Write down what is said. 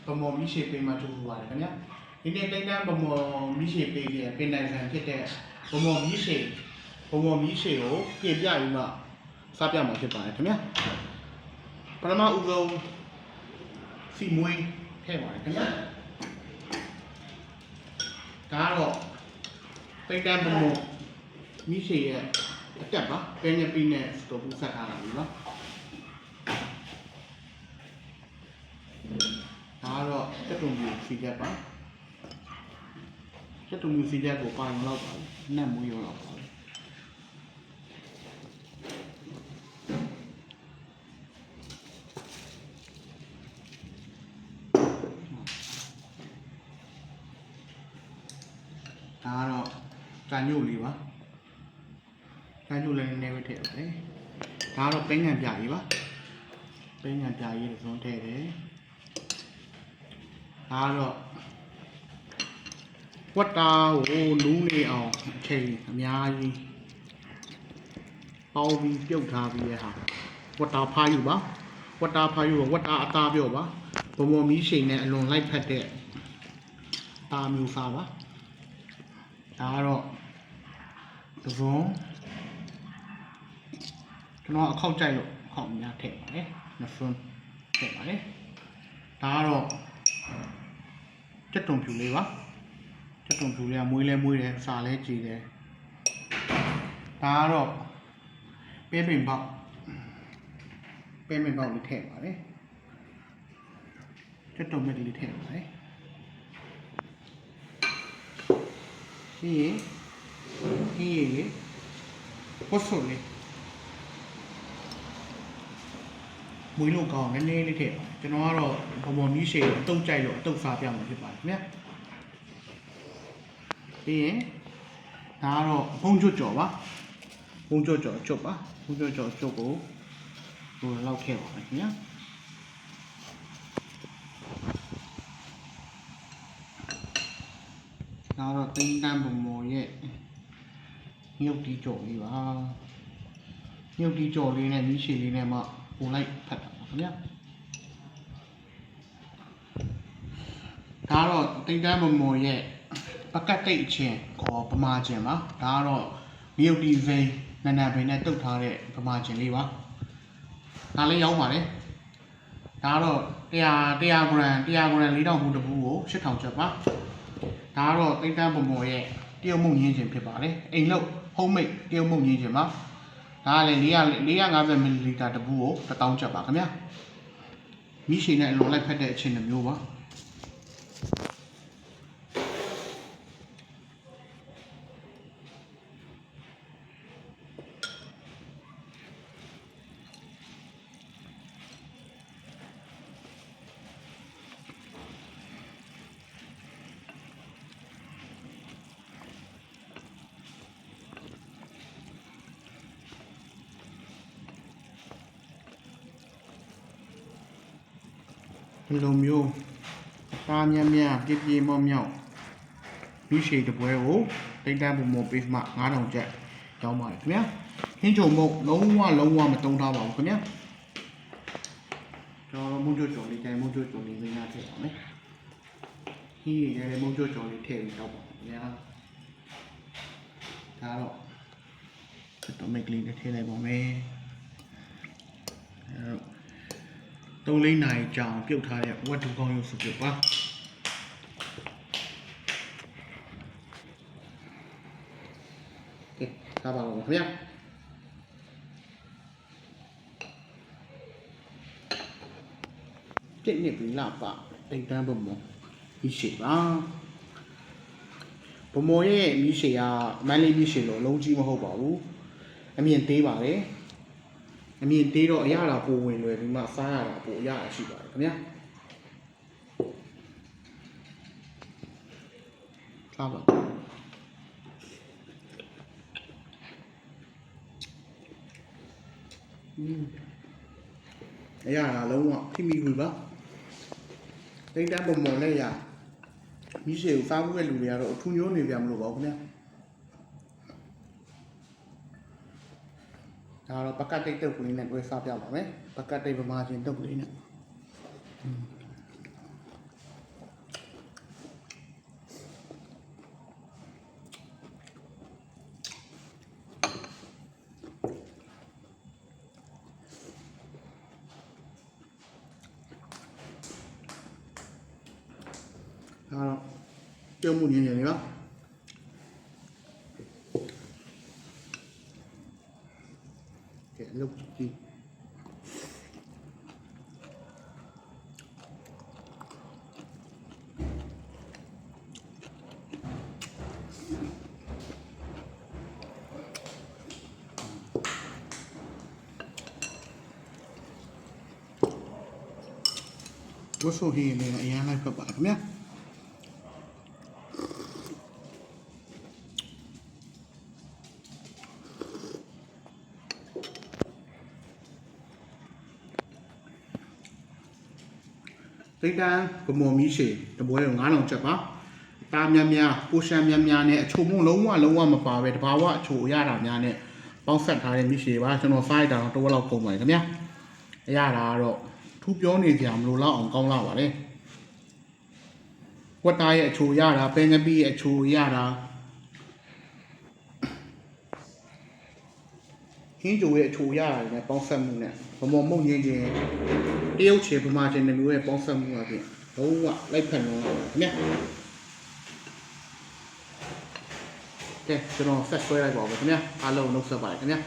ဗမော်မိရှေပေးမှထုတ်ပါတယ်ခင်ဗျာဒီနေ့တိတ်တန်းဗမော်မိရှေပေးပြီးပင်နိုင်ဆန်ဖြစ်တဲ့ဗမော်မိရှေကိုပြင်ပြပြီးမှစားပြမှာဖြစ်ပါတယ်ခင်ဗျာပထမဦးဆုံးစီမွေးထည့်ပါတယ်ခင်ဗျာဒါကတော့တိတ်တန်းဗမော်မိရှေရဲ့အတက်ပါပဲညပီးနဲ့စတိုဘူးဆက်ထားတာပြီနော်ဒါတော့တက်တုံပြူစီချက်ပါတက်တုံပြူစီချက်ကိုပါရင်လောက်ပါနက်မွေးရောလောက်ပါဒါတော့ကြံညို့လေးပါကြံညို့လည်းနည်းနည်းပဲထည့်ရတယ်ဒါတော့ပိန်းငံပြာကြီးပါပိန်းငံပြာကြီးတစ်စုံထည့်တယ်ဒါတော့ဝတ်တာကိုနူးနေအောင်အချိန်အများကြီးပေါင်းပြီးပြုတ်ထားပြီးရဟာဝတ်တာဖားယူပါဝတ်တာဖားယူဝတ်တာအသားပြော့ပါဘုံဘုံမီးရှိန်နဲ့အလွန်လိုက်ဖက်တဲ့တာမျိုးစားပါဒါကတော့သဘုံကျွန်တော်အခောက်ကြိုက်လို့အခောက်များထည့်ပါတယ်နှစ်စွန်းထည့်ပါတယ်ဒါကတော့ကြက်တုံဖြူလေးပါကြက်တုံဖြူလေးကမွေးလဲမွေးတယ်စာလဲကြည်တယ်ဒါကတော့ပဲပင်ပေါက်လေးထည့်ပါတယ်ကြက်တုံမက်လေးထည့်ပါတယ်ဟင်းလေးဝတ်စုံလေးမွေးလို့ကောင်းနည်းနည်းလေးထည့်ပါကျွန်တော်ကတော့ဘုံဘုံမီးရှည်အတုပ်ကြိုက်လို့အတုပ်စားပြမှာဖြစ်ပါတယ်ခင်ဗျာပြီးရင်ဒါကတော့ဘုံကျွတ်ကြော်ပါဘုံကျွတ်ကြော်ကျုပ်ပါဘုံကျွတ်ကြော်ကျုပ်ကိုဟိုလောက်ထည့်ပါမယ်ခင်ဗျာဒါတော့တိန်းတန်းဘုံမော်ရဲ့မြုပ်တီကြော်လေးပါမြုပ်တီကြော်လေးနဲ့မီးရှည်လေးနဲ့မှပုံလိုက်ဖတ်တာပါခင်ဗျာဒါတော့တိတ်တန်းမမော်ရဲ့ပကတ်တိတ်အချင်းခေါ်ပမာချင်းပါဒါကတော့မြုပ်တီစိမ်းနန္ဒပင်နဲ့တုတ်ထားတဲ့ပမာချင်းလေးပါဒါလေးရောင်းပါတယ်ဒါတော့100 g 4000ဘူးတဘူးကို8000ကျပ်ပါဒါကတော့တိတ်တန်းမမော်ရဲ့တရုတ်မုံညင်းချင်းဖြစ်ပါတယ်အိမ်လို့ဟုံးမိတ်တရုတ်မုံညင်းချင်းပါဒါကလည်း450 ml တဘူးကို1000ကျပ်ပါခင်ဗျာမိရှိန်နဲ့အလွန်လိုက်ဖက်တဲ့အချင်းတစ်မျိုးပါဒီလိုမျိုးသားမြတ်ပြပြမော့မြောက်မိရှိတပွဲကိုတိတ်တန်းပုံမောပေးမှ9000ကျပ်တောင်းပါတယ်ခင်ဗျာဟင်းချုံမုတ်လုံးဝမတုံးထားပါဘူးခင်ဗျာကျွန်တော်မုံကြော်လေးတိုင်းမုံကြော်လေးမင်းရထည့်ပါမယ်ဟင်းရည်မုံကြော်လေးထည့်ပြီးတောက်ပါခင်ဗျာဒါတော့တော့မိတ်ကလေးနဲ့ထည့်လိုက်ပါမယ်3-4 နာရီကြာအောင်ပြုတ်ထားတဲ့ဝတ်တူကောင်းရုပ်စုပြုတ်ပါကဲစားပါတော့ခင်ဗျာပြည့်နေပြီလားပါတိတ်တန်းဘုံမီးရှိပါဘုံမောရဲ့မီးရှိကမန်းလေးမီးရှိလို့လုံးကြီးမဟုတ်ပါဘူးအမြင်သေးပါတယ်အမြင်သေးတော့အရတာပိုဝင်လွယ်ပြီးမှစားရတာပိုအရတာရှိပါတယ်ခင်ဗျာစားပါအရတာလုံးဝဖိမိဘူးပါတိတ်တန်းပုံမော်နဲ့ရမိရှေကိုစားမှုတဲ့လူတွေကတော့အထူးညိုးနေပြမလို့ပါဘူးခင်ဗျာဒါတော့ပကတ်တိတ်တုပ်ကလေးနဲ့တွဲစားပြပါမယ်ပကတ်တိတ်ပမာချင်းတုပ်ကလေးနဲ့ ဒါတော့ပြုံးမှုညင်ညင်လေးပါကဲလုတ်ကြည့်ဝတ်ဆိုဟင်းလေးအရင်လိုက်ဖက်ပါခင်ဗျာတိတ်တန်းဗမော်မီးရှည်တပွဲတော့9000ကျပ်ပါတာများများပိုရှမ်းများများနဲ့အချိုမှုလုံးဝမပါပဲတဘာဝအချိုအရတာများနဲ့ပေါင်းဆက်ထားတဲ့မီးရှည်ပါကျွန်တော်စားရတာတော့တစ်ဝက်လောက်ကုန်ပါတယ်ခင်ဗျာအရတာကတော့ထူးပြောနေကြမလို့လောက်အောင်ကောင်းလာပါတယ်ဝတ်သားရဲ့အချိုရတာပဲငပီးရဲ့အချိုရတာဟင်းကြိုရဲ့အချိုရတာနဲ့ပေါင်းဆက်မှုနဲ့ဗမော်မုံငင်းချင်းတရုတ်ချေဗမာချင်းတွေမျိုးရဲ့ပေါင်းဆက်မှုအပြင်လုံးဝလိုက်ဖက်လုံးလာခင်ဗျာကဲကျွန်တော်ဆက်ဆွဲလိုက်ပါဦးခင်ဗျာအားလုံးနှုတ်ဆက်ပါတယ်ခင်ဗျာ